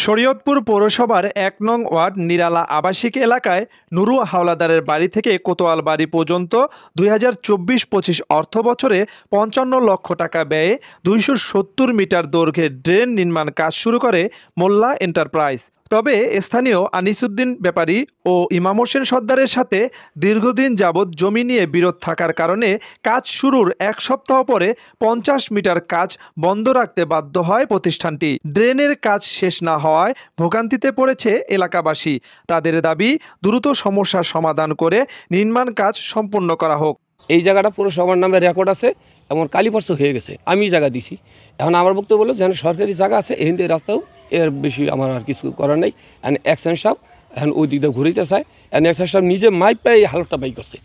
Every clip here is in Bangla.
শরীয়তপুর পৌরসভার ১ নং ওয়ার্ড নিরালা আবাসিক এলাকায় নুরু হাওলাদারের বাড়ি থেকে কোতোয়াল বাড়ি পর্যন্ত ২০২৪-২৫ অর্থবছরে ৫৫ লক্ষ টাকা ব্যয়ে ২৭০ মিটার দৈর্ঘ্যের ড্রেন নির্মাণ কাজ শুরু করে মোল্লা এন্টারপ্রাইজ। তবে স্থানীয় আনিসুদ্দিন ব্যাপারী ও ইমাম হোসেন সর্দারের সাথে দীর্ঘদিন যাবৎ জমি নিয়ে বিরোধ থাকার কারণে কাজ শুরুর এক সপ্তাহ পরে ৫০ মিটার কাজ বন্ধ রাখতে বাধ্য হয় প্রতিষ্ঠানটি। ড্রেনের কাজ শেষ না হওয়ায় ভোগান্তিতে পড়েছে এলাকাবাসী। তাদের দাবি দ্রুত সমস্যার সমাধান করে নির্মাণ কাজ সম্পূর্ণ করা হোক। এই জায়গাটা পুরসভার নামে রেকর্ড আছে, এমন কালীপর্ষ হয়ে গেছে, আমি জায়গা দিছি। এখন আমার বক্তব্য বললো যেন সরকারি জায়গা আছে, এই হিন্দি রাস্তাও এর বেশি আমার আর কিছু করার নেই। এখন অ্যাকশন সাহেব এখন ওই দিক দিয়ে ঘুরিতে চায়, এখন অ্যাকশন সাহেব নিজে মাইপ পাই হালতটা বাই করছে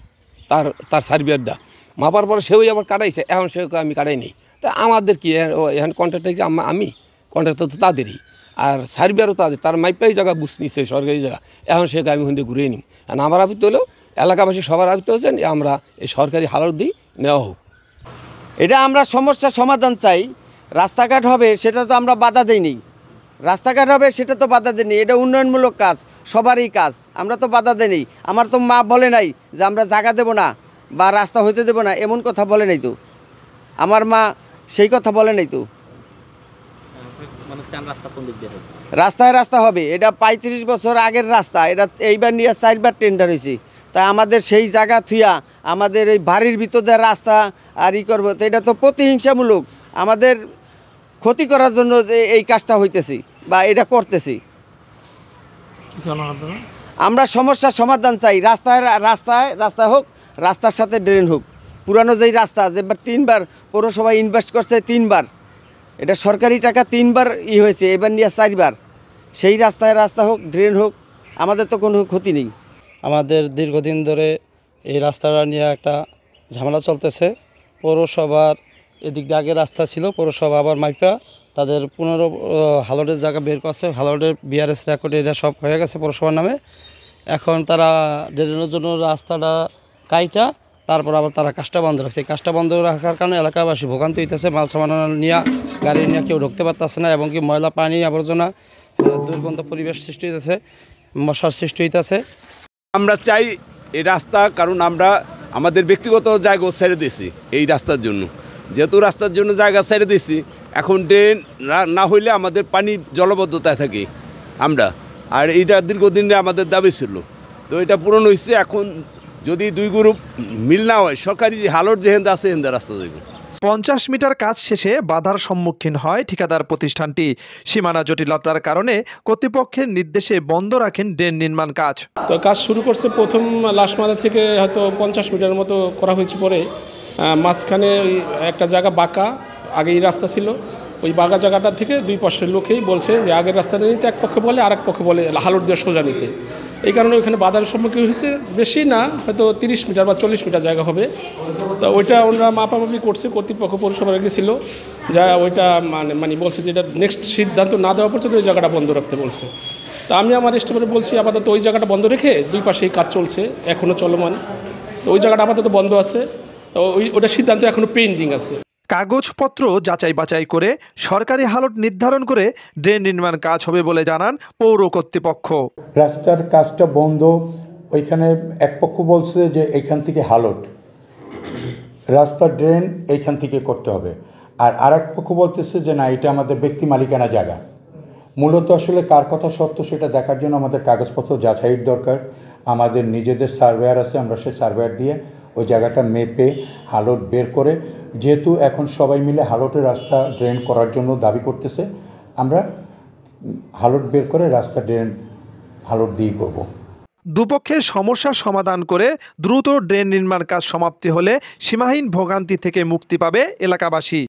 তার সার্ভিয়ার দা মাপার পরে সেও আবার কাটাইছে, এখন সে আমি কাটাই নেই। তা আমাদের কি এখন কন্ট্রাক্টর কি আমি কন্ট্রাক্টর তো তাদেরই, আর সার্ভিয়ারও তাদের, তার মাইপাই জায়গা বুঝ নিছে সরকারি জায়গা, এখন সে আমি হিন্দি ঘুরিয়ে নিই। এখন আমার আবৃত্তি হলেও এলাকাবাসী সবার আবৃত্তি হচ্ছেন আমরা এই সরকারি হালত দিয়ে নেওয়া হোক। এটা আমরা সমস্যার সমাধান চাই। রাস্তাঘাট হবে সেটা তো আমরা বাধা দিইনি, রাস্তাঘাট হবে সেটা তো বাধা দিইনি, এটা উন্নয়নমূলক কাজ, সবারই কাজ, আমরা তো বাধা দিইনি। আমার তো মা বলে নাই যে আমরা জায়গা দেবো না বা রাস্তা হইতে দেবো না, এমন কথা বলে নাই তো, আমার মা সেই কথা বলে নাই তো। রাস্তায় রাস্তা হবে, এটা ৩৫ বছর আগের রাস্তা, এটা এইবার নিয়ে ৪বার টেন্ডার হয়েছে। তাই আমাদের সেই জায়গা থুইয়া আমাদের এই বাড়ির ভিতরে রাস্তা আর করবো, তো এটা তো প্রতিহিংসামূলক, আমাদের ক্ষতি করার জন্য যে এই কাজটা হইতেছি বা এটা করতেছি। আমরা সমস্যার সমাধান চাই, রাস্তা হোক, রাস্তার সাথে ড্রেন হোক। পুরানো যেই রাস্তা যেবার ৩বার পৌরসভা ইনভেস্ট করছে, ৩বার, এটা সরকারি টাকা ৩বার হয়েছে, এবার নিয়ে ৪বার, সেই রাস্তা হোক, ড্রেন হোক, আমাদের তো কোনো ক্ষতি নেই। আমাদের দীর্ঘদিন ধরে এই রাস্তাটা নিয়ে একটা ঝামেলা চলতেছে। পৌরসভার এদিক দিয়ে আগে রাস্তা ছিল, পৌরসভা আবার মাইপা তাদের ১৫ হালটের জায়গা বের করছে, হালটের বিআরএস রেকর্ড এটা সব হয়ে গেছে পৌরসভার নামে। এখন তারা ড্রেনের জন্য রাস্তাটা কাইটা তারপর আবার তারা কাজটা বন্ধ রাখছে। এই কাজটা বন্ধ রাখার কারণে এলাকাবাসী ভোগান্তি হইতেছে, মাল সামান নিয়ে গাড়ি নিয়ে কেউ ঢুকতে পারতেছে না, এবং কি ময়লা পানি আবর্জনা দুর্গন্ধ পরিবেশ সৃষ্টি হইতেছে, মশার সৃষ্টি হইতেছে। আমরা চাই এই রাস্তা, কারণ আমরা আমাদের ব্যক্তিগত জায়গা ছেড়ে দিয়েছি এই রাস্তার জন্য, যেহেতু রাস্তার জন্য জায়গা ছেড়ে দিয়েছি, এখন ড্রেন না হইলে আমাদের পানি জলবদ্ধতায় থাকি আমরা, আর এইটা দীর্ঘদিনে আমাদের দাবি ছিল, তো এটা পূরণ হয়েছে। এখন যদি দুই গ্রুপ মিল না হয়, সরকারি যে হালট যেহেন আছে হেন্দা রাস্তা যাবে। ৫০ মিটার কাজ শেষে বাধার সম্মুখীন হয় ঠিকাদার প্রতিষ্ঠানটি। সীমানা জটিলতার কারণে কর্তৃপক্ষের নির্দেশে বন্ধ রাখেন ড্রেন নির্মাণ কাজ। তো কাজ শুরু করছে প্রথম লাশমারা থেকে হয়তো ৫০ মিটারের মতো করা হয়েছে, পরে মাঝখানে একটা জায়গা বাঁকা, আগে এই রাস্তা ছিল, ওই বাঁকা জায়গাটা থেকে দুই পাশের লোকেই বলছে যে আগের রাস্তাটা নিতে এক পক্ষে বলে, আর এক পক্ষে বলে হালট দিয়ে সোজা নিতে। এই কারণে ওইখানে বাধার সম্মুখীন হয়েছে, বেশি না হয়তো ৩০ মিটার বা ৪০ মিটার জায়গা হবে। তো ওইটা ওনারা মাপামাপি করছে, কর্তৃপক্ষ পৌরসভায় গেছিলো, যা ওইটা মানে বলছে যে এটা নেক্সট সিদ্ধান্ত না দেওয়া পর্যন্ত ওই জায়গাটা বন্ধ রাখতে বলছে। তো আমি আমার স্টেপে বলছি আপাতত ওই জায়গাটা বন্ধ রেখে দুই পাশেই কাজ চলছে, এখনও চলমান, তো ওই জায়গাটা আপাতত বন্ধ আছে, ওটা সিদ্ধান্ত এখনও পেন্ডিং আছে। কাগজপত্র যাচাই বাছাই করে সরকারি হালট নির্ধারণ করে ড্রেন নির্মাণ কাজ হবে বলে জানান পৌর কর্তৃপক্ষ। রাস্তার কাজটা বন্ধ, ওইখানে এক পক্ষ বলছে যে এইখান থেকে হালট, রাস্তার ড্রেন এইখান থেকে করতে হবে, আর আরেক পক্ষ বলতেছে যে না, এটা আমাদের ব্যক্তি মালিকানা জায়গা। মূলত আসলে কার কথা সত্য সেটা দেখার জন্য আমাদের কাগজপত্র যাচাইয়ের দরকার। আমাদের নিজেদের সার্ভেয়ার আছে, আমরা সেই সার্ভেয়ার দিয়ে ওই জায়গাটা মেপে হালট বের করে, যেহেতু এখন সবাই মিলে হালটের রাস্তা ড্রেন করার জন্য দাবি করতেছে, আমরা হালট বের করে রাস্তা ড্রেন হালট দিয়েই করব। দুপক্ষের সমস্যার সমাধান করে দ্রুত ড্রেন নির্মাণ কাজ সমাপ্তি হলে সীমাহীন ভোগান্তি থেকে মুক্তি পাবে এলাকাবাসী।